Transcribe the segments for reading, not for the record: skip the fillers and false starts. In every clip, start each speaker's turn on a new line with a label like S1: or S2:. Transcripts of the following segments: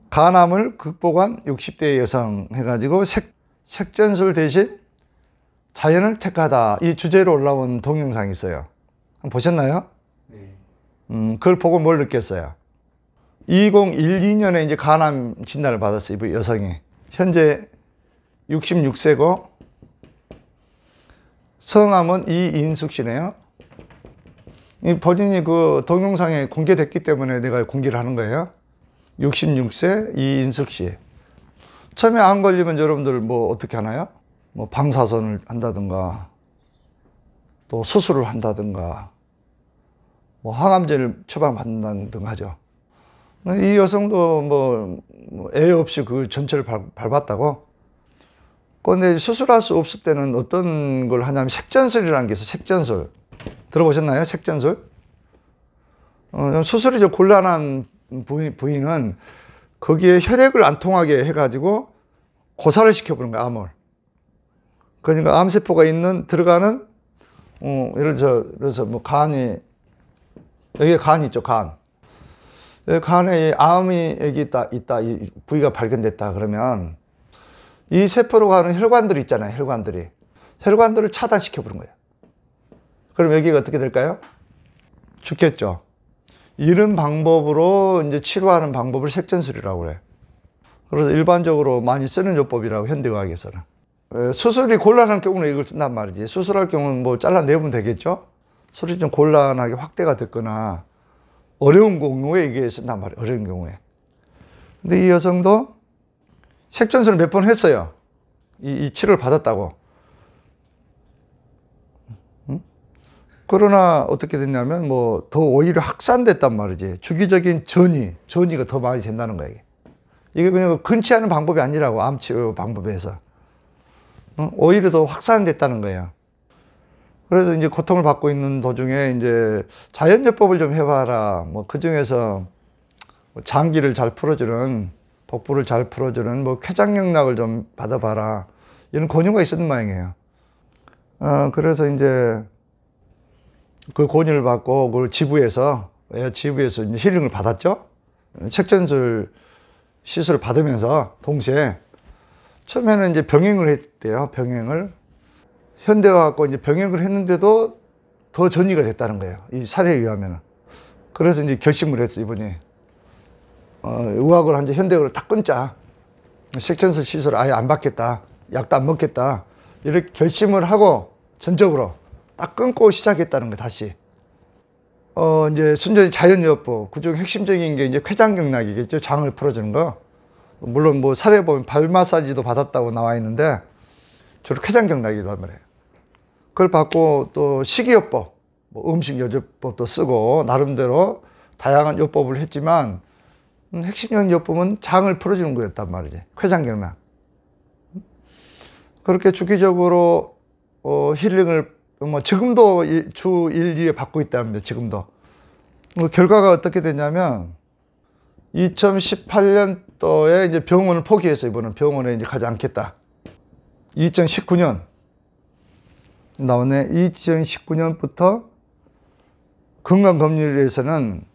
S1: 간암을 극복한 60대 여성 해가지고 색전술 대신 자연을 택하다 이 주제로 올라온 동영상이 있어요. 한번 보셨나요?
S2: 네.
S1: 그걸 보고 뭘 느꼈어요? 2012년에 이제 간암 진단을 받았어요. 이 여성이. 현재 66세고 성함은 이인숙 씨네요. 본인이 그 동영상에 공개됐기 때문에 내가 공개를 하는 거예요. 66세 이인숙 씨. 처음에 암 걸리면 여러분들 뭐 어떻게 하나요? 뭐 방사선을 한다든가 또 수술을 한다든가 뭐 항암제를 처방받는다든가 하죠. 이 여성도 뭐 애 없이 그 전체를 밟았다고. 그런데 수술할 수 없을 때는 어떤 걸 하냐면 색전술이라는 게 있어요. 색전술. 들어보셨나요? 색전술? 수술이 좀 곤란한 부위는 거기에 혈액을 안 통하게 해가지고 고살을 시켜버린 거야, 암을. 그러니까 암세포가 들어가는, 예를 들어서 뭐 간이, 여기에 간이 있죠, 간. 여기 간에 암이 여기 있다, 이 부위가 발견됐다 그러면 이 세포로 가는 혈관들이 있잖아요, 혈관들을 차단시켜버린 거예요. 그럼 여기가 어떻게 될까요? 죽겠죠. 이런 방법으로 이제 치료하는 방법을 색전술이라고 그래요. 그래서 일반적으로 많이 쓰는 요법이라고, 현대의학에서는. 수술이 곤란한 경우는 이걸 쓴단 말이지. 수술할 경우는 뭐 잘라내면 되겠죠? 수술이 좀 곤란하게 확대가 됐거나 어려운 경우에 이게 쓴단 말이에요. 어려운 경우에. 근데 이 여성도 색전술을 몇 번 했어요. 이 치료를 받았다고. 그러나 어떻게 됐냐면 뭐 더 오히려 확산됐단 말이지. 주기적인 전이가 더 많이 된다는 거예요. 이게 그냥 근치하는 방법이 아니라고, 암치료 방법에서. 오히려 더 확산됐다는 거예요. 그래서 이제 고통을 받고 있는 도중에 이제 자연요법을 좀 해봐라. 뭐 그 중에서 장기를 잘 풀어주는, 복부를 잘 풀어주는 뭐 쾌장영락을 좀 받아봐라. 이런 권유가 있었던 모양이에요. 그래서 이제 그 권유를 받고 그 지부에서 이제 힐링을 받았죠. 색전술 시술을 받으면서 동시에 처음에는 이제 병행을 했대요. 병행을. 현대화하고 이제 병행을 했는데도 더 전이가 됐다는 거예요. 이 사례에 의하면은. 그래서 이제 결심을 했어, 이분이. 의학을 이제 현대학을 딱 끊자. 색전술 시술 아예 안 받겠다. 약도 안 먹겠다. 이렇게 결심을 하고 전적으로 딱 끊고 시작했다는 거예요, 다시. 이제 순전히 자연요법. 그중 핵심적인 게 이제 쾌장경락이겠죠. 장을 풀어주는 거. 물론 뭐 사례 보면 발 마사지도 받았다고 나와 있는데 주로 쾌장경락이란 말이에요. 그걸 받고 또 식이요법, 뭐 음식 요법도 쓰고 나름대로 다양한 요법을 했지만 핵심적인 요법은 장을 풀어주는 거였단 말이지. 쾌장경락. 그렇게 주기적으로 힐링을 뭐 지금도 주 1, 2회 받고 있답니다. 지금도. 뭐 결과가 어떻게 되냐면 2018년도에 이제 병원을 포기했어요. 이번은 병원에 이제 가지 않겠다. 2019년 나오네. 2019년부터 건강검진에서는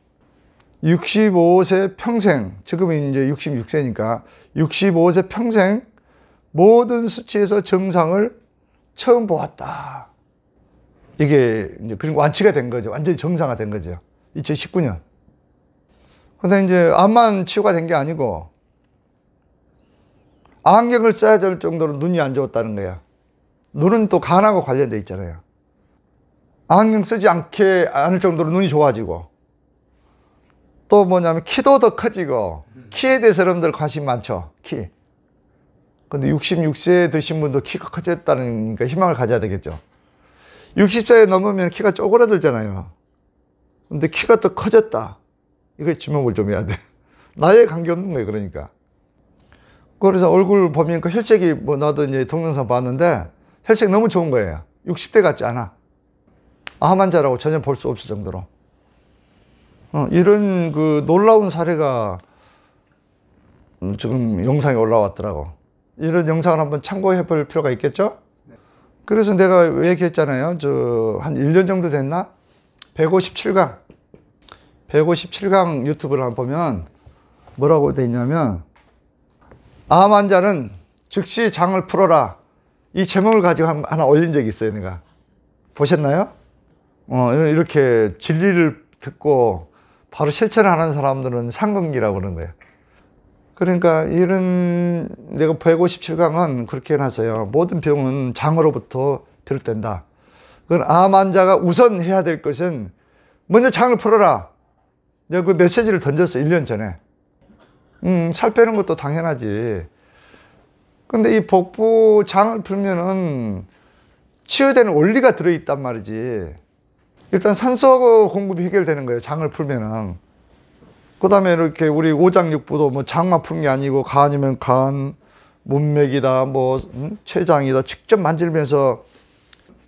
S1: 65세 평생, 지금은 이제 66세니까 65세 평생 모든 수치에서 정상을 처음 보았다. 이게 이제 그리고 완치가 된 거죠. 완전히 정상화된 거죠. 2019년. 근데 이제 암만 치유가 된 게 아니고 안경을 써야 될 정도로 눈이 안 좋았다는 거야. 눈은 또 간하고 관련돼 있잖아요. 안경 쓰지 않을 정도로 눈이 좋아지고 또 뭐냐면 키도 더 커지고 키에 대해서 여러분들 관심 많죠. 키. 근데 66세 드신 분도 키가 커졌다는 희망을 가져야 되겠죠. 60세 넘으면 키가 쪼그라들잖아요. 근데 키가 더 커졌다. 이거 주목을 좀 해야 돼. 나이에 관계없는 거예요, 그러니까. 그래서 얼굴 보면 그 혈색이 뭐 나도 이제 동영상 봤는데 혈색 너무 좋은 거예요. 60대 같지 않아. 암 환자라고 전혀 볼 수 없을 정도로. 이런 그 놀라운 사례가 지금 영상에 올라왔더라고. 이런 영상을 한번 참고해 볼 필요가 있겠죠? 그래서 내가 왜 얘기했잖아요. 한 1년 정도 됐나? 157강 유튜브를 한번 보면 뭐라고 돼 있냐면, 암 환자는 즉시 장을 풀어라. 이 제목을 가지고 하나 올린 적이 있어요, 내가. 보셨나요? 이렇게 진리를 듣고 바로 실천하는 사람들은 상근기라고 그러는 거예요. 그러니까 이런 내가 157강은 그렇게 해놨어요. 모든 병은 장으로부터 비롯된다. 그건 암 환자가 우선 해야 될 것은 먼저 장을 풀어라. 내가 그 메시지를 던졌어, 1년 전에. 살 빼는 것도 당연하지. 근데 이 복부 장을 풀면은 치유되는 원리가 들어있단 말이지. 일단 산소 공급이 해결되는 거예요, 장을 풀면은. 그 다음에 이렇게 우리 오장육부도 뭐 장만 푸는 게 아니고, 간이면 간, 문맥이다, 뭐, 췌장이다, 직접 만지면서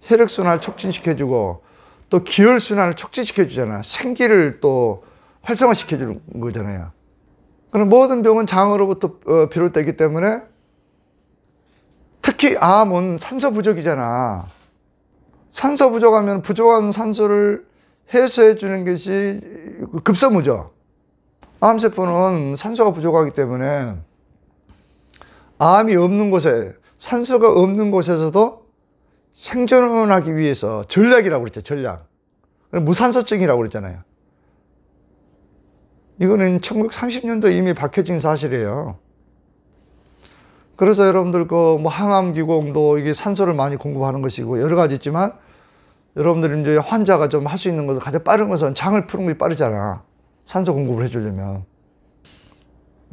S1: 혈액순환을 촉진시켜주고, 또 기혈순환을 촉진시켜주잖아. 생기를 또 활성화시켜주는 거잖아요. 그럼 모든 병은 장으로부터 비롯되기 때문에, 특히 암은 산소 부족이잖아. 산소 부족하면 부족한 산소를 해소해 주는 것이 급선무죠. 암세포는 산소가 부족하기 때문에 암이 없는 곳에, 산소가 없는 곳에서도 생존하기 위해서 전략이라고 그랬죠, 전략. 무산소증이라고 그랬잖아요. 이거는 1930년도에 이미 밝혀진 사실이에요. 그래서 여러분들 뭐 항암기공도 이게 산소를 많이 공급하는 것이고 여러 가지 있지만, 여러분들이 이제 환자가 좀 할 수 있는 것은 가장 빠른 것은 장을 푸는 게 빠르잖아. 산소 공급을 해주려면.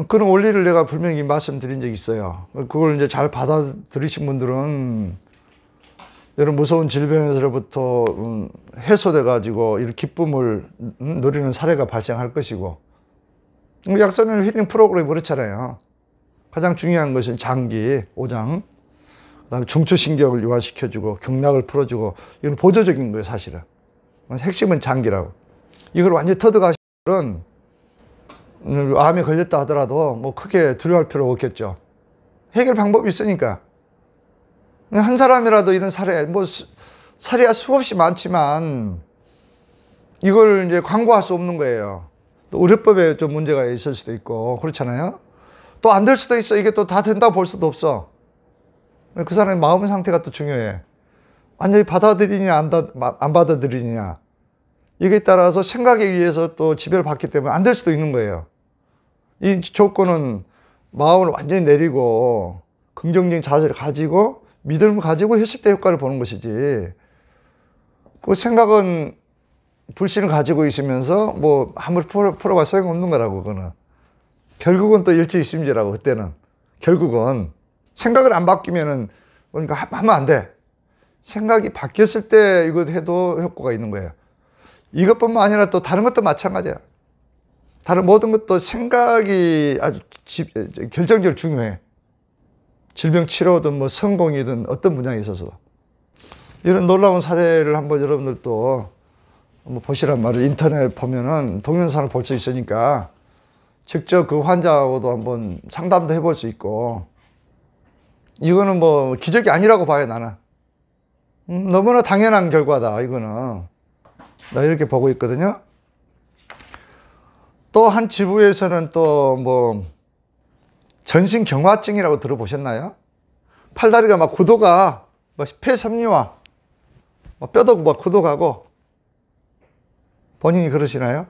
S1: 그런 원리를 내가 분명히 말씀드린 적이 있어요. 그걸 이제 잘 받아들이신 분들은 이런 무서운 질병에서부터 해소돼 가지고 이런 기쁨을 누리는 사례가 발생할 것이고, 약선을 힐링 프로그램이 그렇잖아요. 가장 중요한 것은 장기, 오장, 그다음에 중추신경을 유화시켜주고 경락을 풀어주고, 이건 보조적인 거예요, 사실은. 핵심은 장기라고. 이걸 완전히 터득하시면 암에 걸렸다 하더라도 뭐 크게 두려워할 필요 없겠죠. 해결 방법이 있으니까. 한 사람이라도 이런 사례, 뭐 사례가 수없이 많지만 이걸 이제 광고할 수 없는 거예요. 또 의료법에 좀 문제가 있을 수도 있고 그렇잖아요. 또 안 될 수도 있어. 이게 또 다 된다고 볼 수도 없어. 그 사람의 마음 상태가 또 중요해. 완전히 받아들이냐 안 받아들이냐, 이게 따라서 생각에 의해서 또 지배를 받기 때문에 안 될 수도 있는 거예요. 이 조건은 마음을 완전히 내리고 긍정적인 자세를 가지고 믿음을 가지고 했을 때 효과를 보는 것이지, 그 생각은 불신을 가지고 있으면서 뭐 아무리 풀어봐 소용없는 거라고. 그거는 결국은 또 일제이심제라고. 그때는 결국은 생각을 안 바뀌면은, 그러니까 하면 안 돼. 생각이 바뀌었을 때 이거 해도 효과가 있는 거예요. 이것뿐만 아니라 또 다른 것도 마찬가지야. 다른 모든 것도 생각이 아주 결정적으로 중요해. 질병 치료든 뭐 성공이든 어떤 분야에 있어서. 이런 놀라운 사례를 한번 여러분들도 한번 보시란 말이에요. 인터넷 보면은 동영상을 볼 수 있으니까 직접 그 환자하고도 한번 상담도 해볼 수 있고, 이거는 뭐 기적이 아니라고 봐요, 나는. 너무나 당연한 결과다, 이거는. 나 이렇게 보고 있거든요. 또 한 지부에서는 또 뭐 전신경화증이라고 들어보셨나요? 팔다리가 막 굳어가, 뭐 폐섬유화, 뼈도 막 굳어가고. 본인이 그러시나요?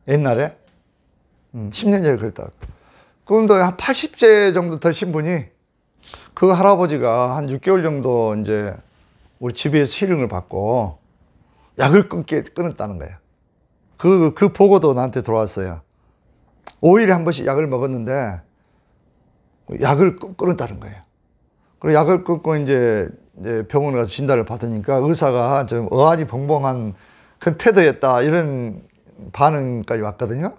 S1: 옛날에? 10년 전에 그랬다. 그런데 한 80세 정도 되신 분이, 그 할아버지가 한 6개월 정도 이제 우리 집에서 힐링을 받고 약을 끊었다는 거예요. 그 보고도 나한테 들어왔어요. 5일에 한 번씩 약을 먹었는데 약을 끊었다는 거예요. 그리고 약을 끊고 이제 병원에 가서 진단을 받으니까 의사가 좀 어안이 벙벙한 그 태도였다, 이런 반응까지 왔거든요.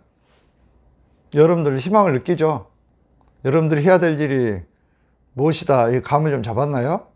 S1: 여러분들 희망을 느끼죠? 여러분들이 해야 될 일이 무엇이다, 이 감을 좀 잡았나요?